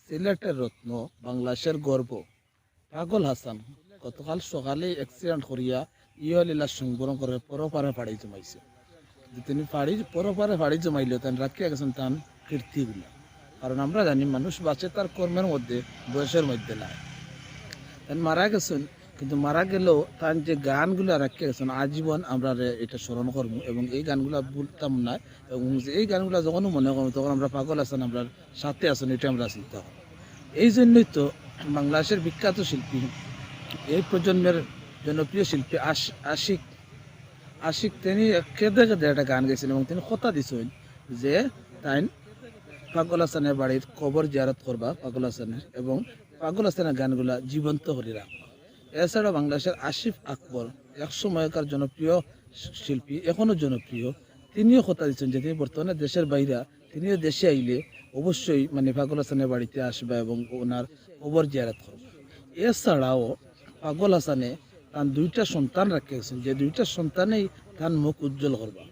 সিলেটের রত্ন, বাংলাদেশের গর্ব পাগল হাসান গতকাল সকালে অ্যাক্সিডেন্ট করিয়া লীলা সংবরণ করে পরপারে ফাড়ি জমাইছে। যে তিনি পরপারে ফাড়ি জমাইল তেন রাখিয়া গেছেন তান কীর্তিগুলা। কারণ আমরা জানি মানুষ বাঁচে তার কর্মের মধ্যে, বয়সের মধ্যে নাই। তেন মারা গেছেন, কিন্তু মারা গেলেও তার যে গানগুলো রাখিয়া গেছেন আজীবন আমরা এটা স্মরণ করবো এবং এই গানগুলা ভুলতাম না। এবং এই গানগুলা যখন মনে করবো তখন আমরা পাগল আছেন আমরা সাথে আছেন, এটা আমরা চিন্তা করবো। এই জন্যই তো বাংলাদেশের বিখ্যাত শিল্পী, এই প্রজন্মের জনপ্রিয় শিল্পী আশিক আশিক তিনি কেঁদে কেঁদে একটা গান গেছেন এবং তিনি কথা দিছেন যে তাই পাগল হাসানের বাড়ির কবর জিয়ারত করবা পাগল হাসানের, এবং পাগল হাসানের গানগুলা জীবন্ত করে রাখবা। এছাড়া বাংলাদেশের আসিফ আকবর এক সময়কার জনপ্রিয় শিল্পী, এখনও জনপ্রিয়, তিনিও কথা দিচ্ছেন যে তিনি বর্তমানে দেশের বাইরে, তিনিও দেশে আইলে অবশ্যই মানে পাগল হাসানের বাড়িতে আসবে এবং ওনার কবর জিয়ারত করবে। এছাড়াও পাগল হাসানে তার দুইটা সন্তান রাখিয়েছেন, যে দুইটা সন্তানেই তার মুখ উজ্জ্বল করবা।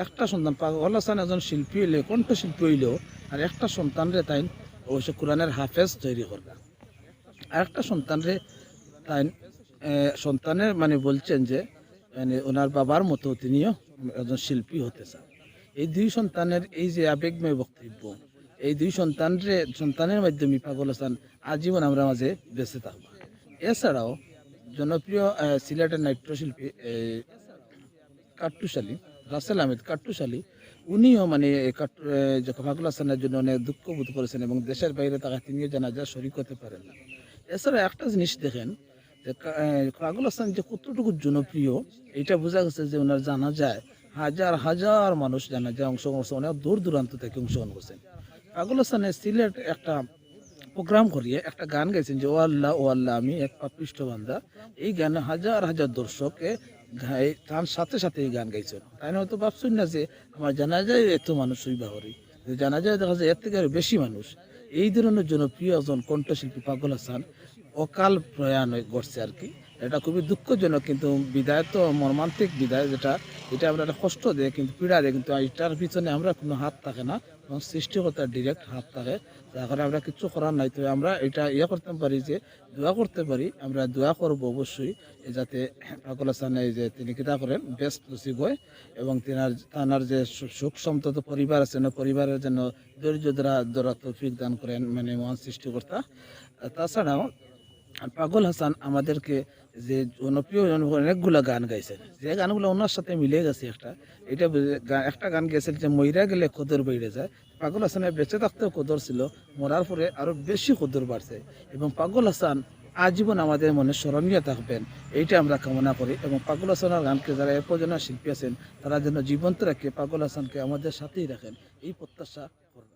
একটা সন্তান পাগল হাসান একজন শিল্পী হইলে, কণ্ঠশিল্পী হইলেও, আর একটা সন্তানরে তাই অবশ্য কোরআনের হাফেজ তৈরি করবা। আর একটা সন্তানরে তাই সন্তানের মানে বলছেন যে মানে ওনার বাবার মতো তিনিও একজন শিল্পী হতে চান। এই দুই সন্তানের এই যে আবেগময় বক্তব্য, এই দুই সন্তানের মাধ্যমে পাগল হাসান আজীবন আমরা মাঝে বেঁচে থাকবো। এছাড়াও জনপ্রিয় সিলেটের নাট্যশিল্পী কাট্টুশালী রাসেল আহমেদ কাট্টুশালী, উনিও মানে পাগল হাসানের জন্য অনেক দুঃখ বোধ করেছেন এবং দেশের বাইরে তাকে তিনিও জানাজা শরীক হতে পারেন না। এছাড়া একটা জিনিস দেখেন যে পাগল হাসান যে কতটুকু জনপ্রিয়, এটা বোঝা গেছে যে ওনার জানা যায় হাজার হাজার মানুষ জানা যায় অংশগ্রহণ করছে, অনেক দূর দূরান্ত থেকে অংশগ্রহণ করছেন। পাগল হাসানের সিলেট একটা প্রোগ্রাম করিয়ে একটা গান গাইছেন যে ও আল্লাহ আমি এক পাপিষ্ঠ বান্দা। এই গানে হাজার হাজার দর্শকে তার সাথে সাথে এই গান গাইছেন। তাই হয়তো ভাবছেন না যে আমার জানা যায় এত মানুষ ওই বাহরি, জানা যায় দেখা যায় এর থেকে আরো বেশি মানুষ। এই ধরনের জনপ্রিয় একজন কণ্ঠশিল্পী পাগল হাসান অকাল প্রয়াণ ঘটছে আর কি। এটা খুবই দুঃখজনক, কিন্তু বিদায় তো মর্মান্তিক বিদায়, এটা আমরা একটা কষ্ট দেয় কিন্তু পীড়া দেয়, কিন্তু এটার পিছনে আমরা কোনো হাত থাকে না এবং সৃষ্টিকর্তার ডিরেক্ট হাত থাকে। যার কারণে আমরা কিছু করার নাই। তো আমরা এটা করতে পারি যে দোয়া করতে পারি, আমরা দোয়া করবো অবশ্যই যাতে পাগল হাসান এই যে তিনি কিতা করেন বেস্ট নসিব হয় এবং তার যে সুখ সন্তত পরিবার আছে না, পরিবারের জন্য ধৈর্য ধরা তৌফিক দান করেন মানে মহান সৃষ্টিকর্তা। তাছাড়াও পাগল হাসান আমাদেরকে যে জনপ্রিয় অনেকগুলো গান গাইছেন, যে গানগুলো ওনার সাথে মিলে গেছে একটা গান গেছেন যে মইরা গেলে কদর বেড়ে যায়। পাগল হাসানের বেঁচে থাকতেও কদর ছিল, মরার পরে আরো বেশি কদর বাড়ছে এবং পাগল হাসান আজীবন আমাদের মনে স্মরণীয় থাকবেন, এইটা আমরা কামনা করি। এবং পাগল হাসানের গানকে যারা এ পর্যন্ত শিল্পী আছেন তারা যেন জীবন্ত রাখে পাগল হাসানকে আমাদের সাথেই রাখেন, এই প্রত্যাশা করব।